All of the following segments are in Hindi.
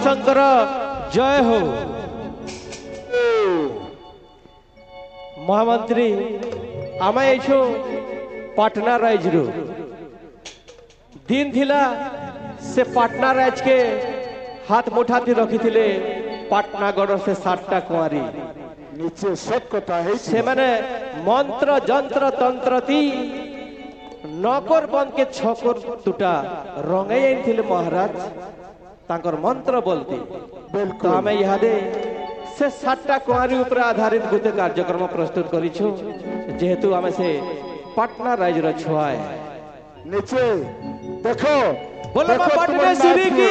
हरिशंकर जय हो। महामंत्री आम आईछु पटना राइजरू दिन थिला से पटना राइज के हाथ मुठाती रखी थिले पाटनागढ़ से 7टा कुआरी नीचे सब कथा है से माने मंत्र जंत्र तंत्रती नकर बन के छकर टूटा रंगे थिले महाराज तांकर मंत्र बोलती तो आम इहादे से 7टा कुआरी ऊपर आधारित गोटे कार्यक्रम प्रस्तुत करिछु जेहेतु आम से पटना राइजर छुआए नीचे देखो बोलो पटना श्री की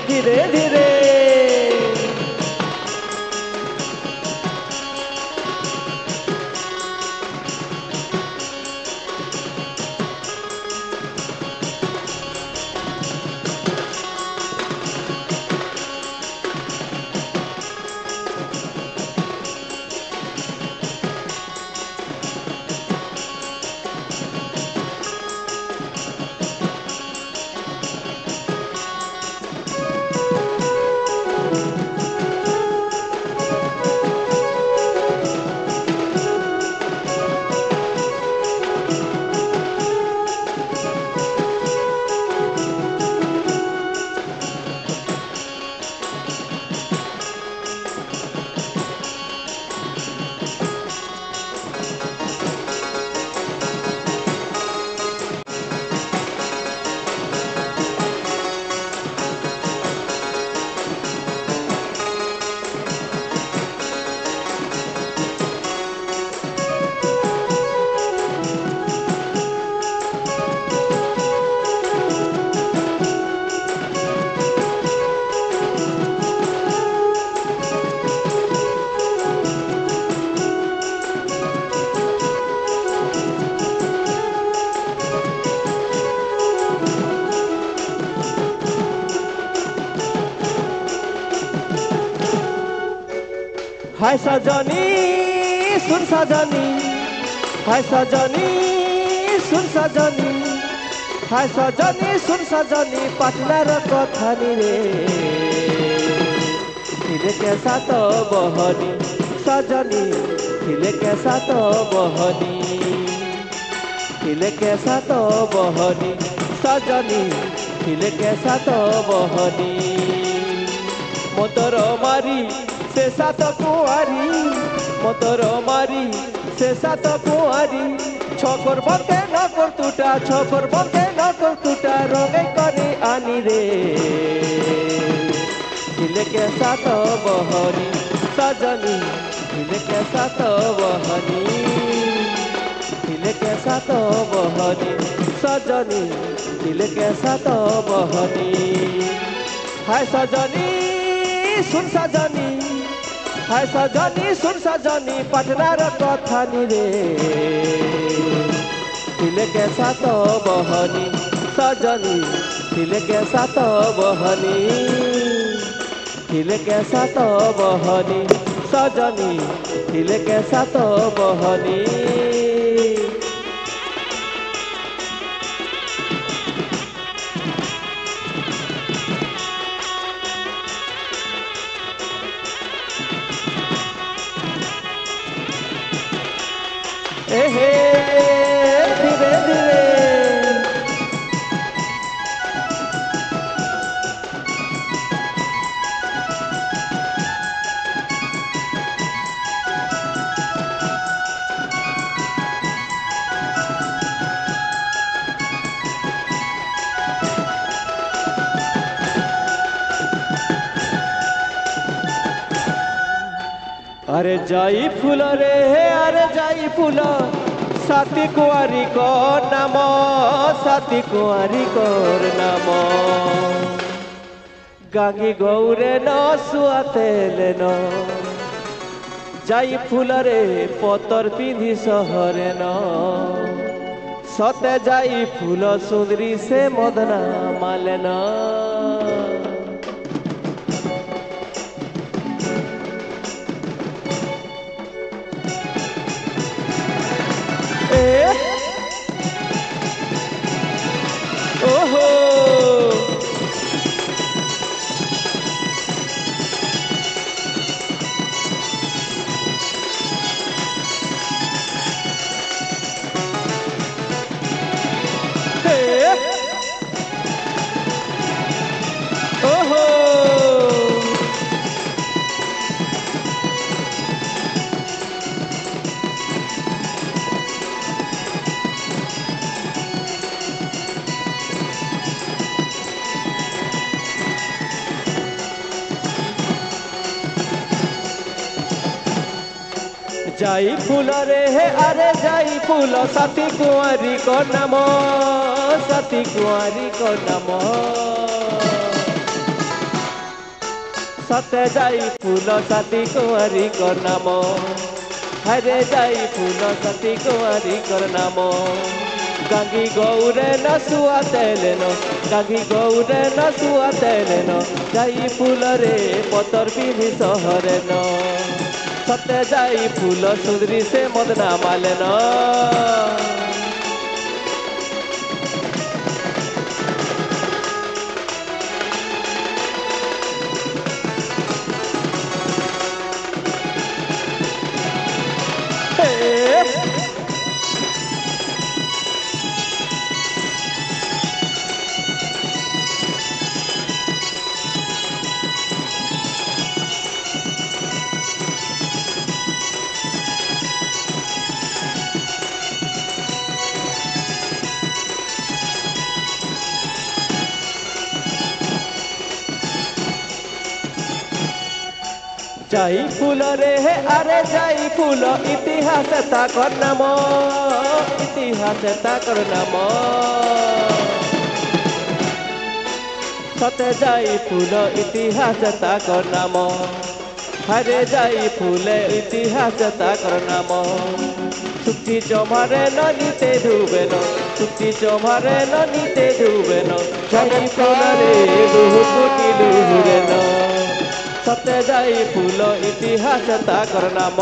धीरे धीरे हाय सजनी सुन सजनी हाय सजनी सुन सजनी हाय सजनी सुन सजनी पाटनार कथानी रे थिले कैसा तो बहनी सजनी थिले कैसा तो बहनी थिले कैसा तो बहनी सजनी थिले कैसा तो बहनी मोतर मारी से सात कुआरी मोतर मारी से सात कुआरी छकर बंके नकर टूटा छकर बंके नकर टूटा रंगे करे आनी रे थिले कैसा तो बहनी सजनी थिले कैसा तो बहनी थिले कैसा तो बहनी सजनी थिले कैसा तो बहनी हाय सजनी सुन सजनी हाय सजनी सुन सजनी पाटनार कथानी रे थिले कैसा तो बहनी सजनी थिले कैसा तो बहनी थिले कैसा तो बहनी सजनी थिले कैसा तो बहनी धीरे धीरे अरे जाई फूल रे अरे जाई फूल साथी कुआरी को नाम साथी कुआरी कोर नाम गांगी गौरे न सुआतेले न जाई फूल रे पतर पिंधि सहरे न सते जाई फूल सुंदरी से मदना माले न ओहो ओहो जाई फूल रे अरे जाई फूल साथी कुआरी को नाम साथी कुआरी को नाम सते जाई फूल साथी कुआरी को नाम हरे जाई फूल साथी कुआरी को नाम गांगी गौरे न सुआ तेले न गांगी गौरे न सुआ तेले न जाई फूल रे पतर पिंधि सहरे न सते जाई फूल सुंदरी से मदना माले न जाई फूल रे अरे जाई फूल इतिहास ताकर नाम इतिहास ताकर नाम सते जाई फूल इतिहास ताकर नाम हरे जाई फूल इतिहास ताकर नाम चुक्ति जमारे न नीते डूबे न चुक्ति जमारे न नीते डूबे न जाई फूल रे लुहु कुटी लुहुरे न সতে যাই ফুল ইতিহাস তাকর নাম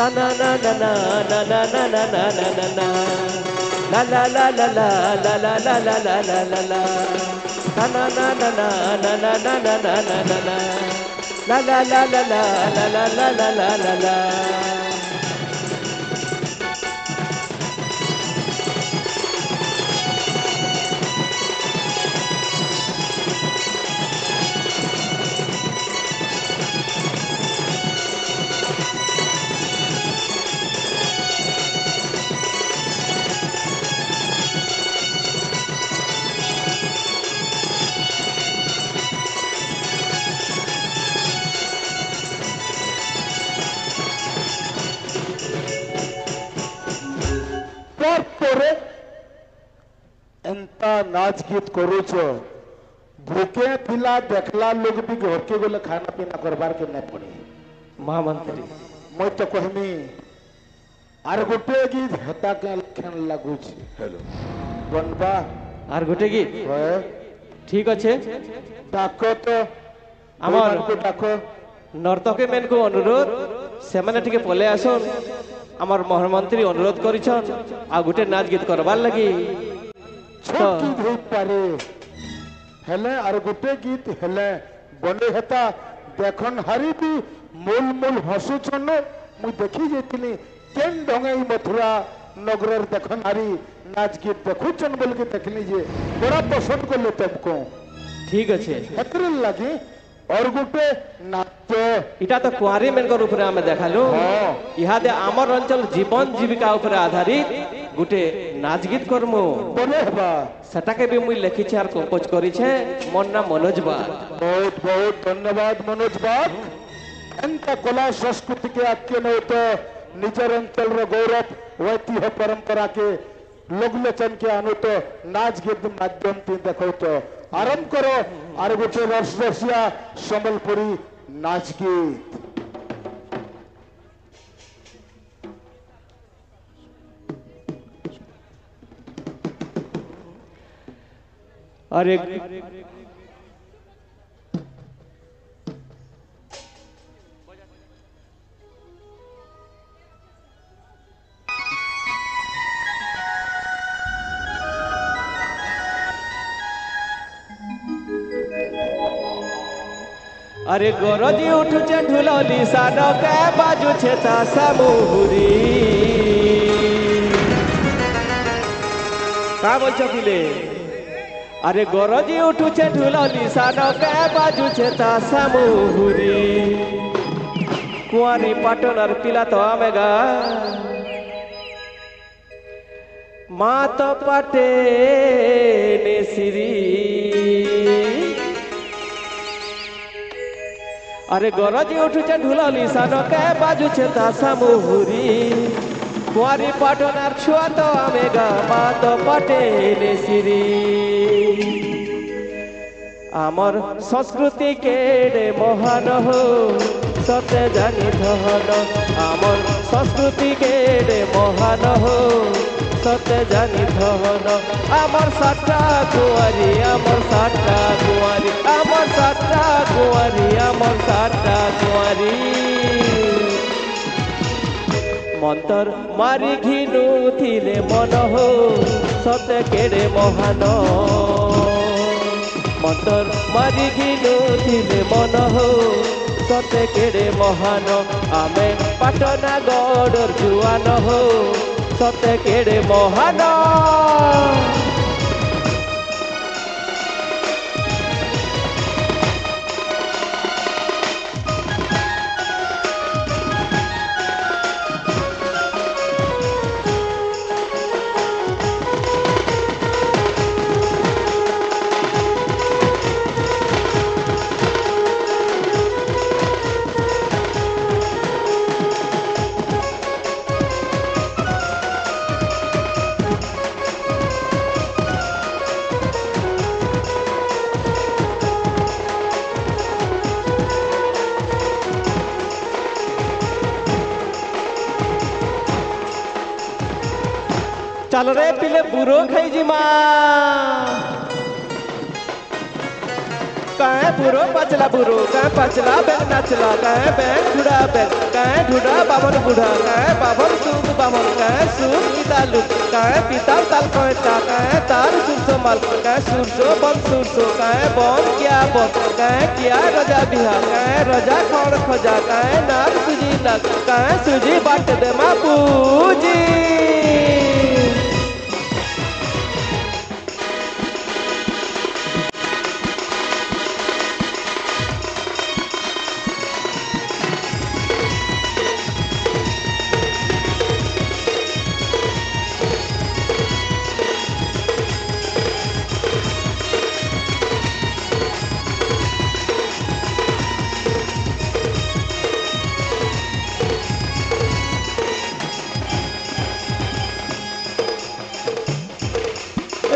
na na na na na na na na na na na na la la la la la la la la la la la la la na na na na na na na na na na na na na la la la la la la la la la la la la एंता नाच गीत करूच भूखे थिला देखला लोग भी घर के गले खाना पीना करबार के नहीं पड़े महामंत्री मैं तो कहमी आर गोटे गीत हेता के लखन लागुच हेलो बनबा আর গোটে কি ঠিক আছে डाको तो আমার को डाको নর্তকে মেনকু অনুরোধ সেমানে টিকে পলে আসুন আমার মহামন্ত্রী অনুরোধ করিছন আ গোটে নাচ গীত করবার লাগি छोटी गीत पारे हेले आर गोटे गीत हेले बने हेता देखन हारी भी मूल मूल हसुछन मु देखी जेतिनी केन ढंगाई मथुरा नगर देखन हारी नाच गीत देखुछन बोल के देखली जे बड़ा पसंद करले तुमको ঠিক আছে हेतरे लगे और गोटे नाट्य এটা তো কুয়ারি মেনকর উপরে আমি দেখালু হ্যাঁ। ইহাদে আমার অঞ্চল জীবন জীবিকা উপরে আধারিত গোটে নাচ গীত করমু बने हबा সেটাকে বি মুই লিখিছে আর কম্পোজ করিছে মোর নাম মনোজ বাগ बहुत बहुत धन्यवाद मनोज बाग एंता कला संस्कृति के आज्ञा न तो निजर अंचल रो गौरव ऐतिह्य परंपरा के लोकलोचन के आनु तो नाच गीत माध्यम ती देखो तो आरंभ करो आर गोटे रस रसिया संबलपुरी नाच गीत अरे अरे गरजी उठुचे ढुलली सानके बाजुछे तासा मुहुरी का बोलছো কিলে अरे गरजी उठुचे ढुलली सानके बाजुछे तासा मुहुरी कुआरी पाटनार पिला तो आमेगा मा तो पाटे ने सिरी अरे गरजी उठुचे ढुलली सानके बाजुछे तासा मुहुरी कुआरी पाटनार छुआ तो आमेगा मा तो पाटे ने सिरी आमर संस्कृति केड़े महान हो सते जानी धन आमर संस्कृति केड़े महान हो সতে জানি ধন আমার সাতটা কুয়ারি আমার সাতটা কুয়ারি আমার সাতটা কুয়ারি আমার সাতটা কুয়ারি মন্তর মারি ঘিনু থিলে মন হো সতে কেড়ে মহান মন্তর মারি ঘিনু থিলে মন হো সতে কেড়ে মহান আমি পাটনা গড়র জুয়ান হো সতে কেড়ে মহান चल रे पिले बुरो खाई जिमा काहे बुरो पचला बैंक नाचला काहे बैंक ढूढ़ा बैंक काहे ढूढ़ा बामन बूढ़ा काहे बामन सूप बामन काहे सूप इतालू काहे पिताल ताल कोयता काहे तार सुरसो माल काहे सुरसो काहे बन काहे किया रजा बिहा काहे रजा खड़ खजा काहे नार सुजी नाक काहे सुजी बाट दे मा पूजी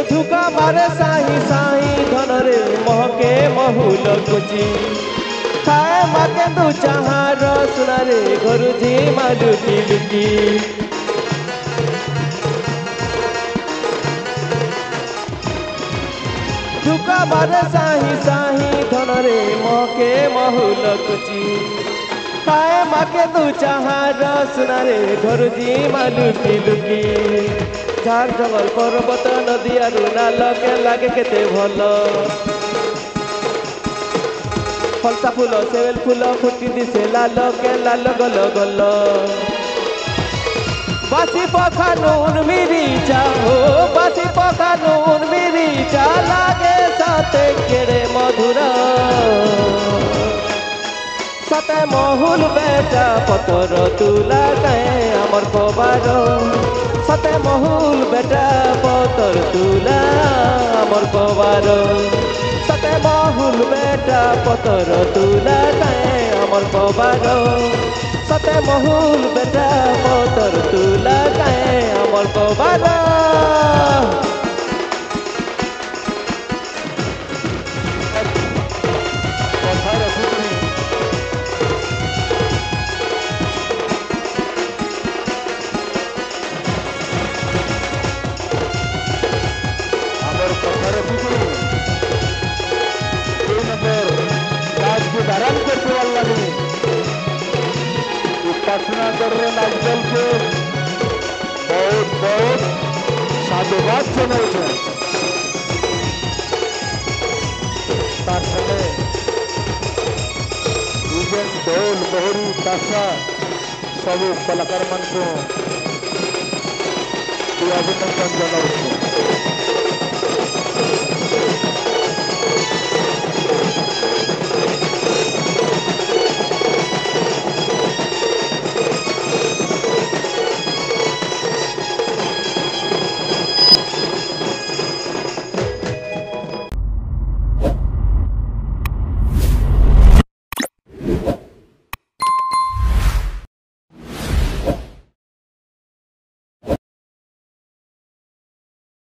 धुका मारे साही साही धन रे महके महुल कुची खाए माके तू चाहार सुना रे घरुजी मालुकी लुकी धुका मारे साही साही धन रे महके महुल कुची खाए माके तू चाहार सुना रे घरुजी मालुकी लुकी झाड़ जंगल पर्वत नदी आरु नाल के लागे केते भल फलसा फूल सेवेल फूल फुटी दिसे लाल के लाल गल गल बासी पखा नून मिरीचा हो बासी पखा नून मिरीचा लागे साथे केड़े मधुरा सते महुल बेटा पतर तुला गए अमर पबार सते महुल बेटा पतर तुला अमर पबार सते महुल बेटा पतर तुला गए अमर पबार सते महुल बेटा पतर तुला गए अमर पबार उपासना कर रहे नाचल के बहुत बहुत साधुवाद जनाई तार संगे ढोल मोहरी ताशा सब कलाकार मान को अभिनंदन जनाऊँ।